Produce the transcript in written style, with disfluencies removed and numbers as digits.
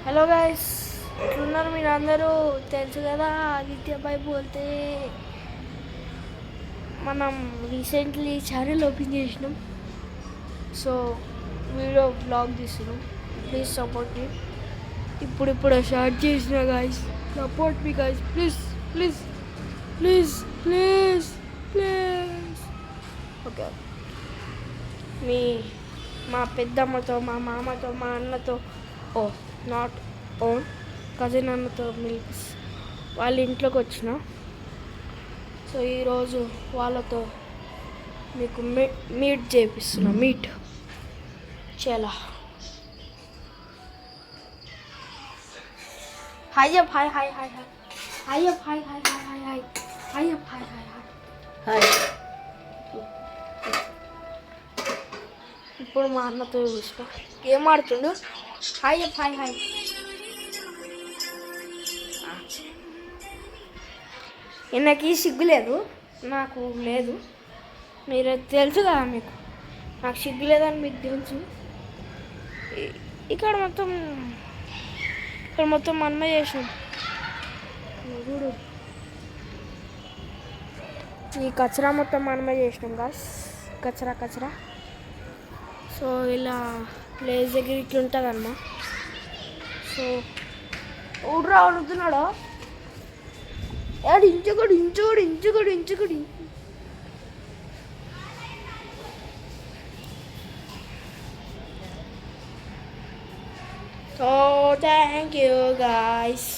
Hello guys, ఎట్లున్నారు మీరు అందరూ? తెలుసు కదా ఆదిత్యబాయ్ పోతే మనం రీసెంట్లీ ఛానల్ ఓపెన్ చేసినాం. సో వీడియో బ్లాగ్ తీస్తున్నాం. Please support me. ఇప్పుడు స్టార్ట్ చేసిన guys, support me guys, please please please please please. Okay, మీ మా పెద్దమ్మతో, మా మామతో, మా అన్నతో, ఓ నాట్ ఓన్ కజిన్ అన్నతో వాళ్ళ ఇంట్లోకి వచ్చిన. సో ఈరోజు వాళ్ళతో మీకు మీట్ చేపిస్తున్నా. మీట్ చాలా hi up, hi hi hi hi hi up, hi hi hi hi hi hi up, hi hi hi hi. ఇప్పుడు మా అన్నతో చూసుకో ఏం ఆడుతుండు. Hi up, hi hi. ఈయనకి సిగ్గు లేదు, నాకు లేదు. మీరు తెలుసు కదా, మీకు నాకు సిగ్గు లేదని మీకు తెలుసు. ఇక్కడ మొత్తం మనమే చేసాం చూడు. ఈ కచరా మొత్తం మనమే చేసినాం గాస్, కచరా. సో ఇలా ప్లేస్ దగ్గర ఇట్లా ఉంటుందమ్మా. సో ఊడ్రా అడుగుతున్నాడా? ఇంచుకోడు. So thank you guys.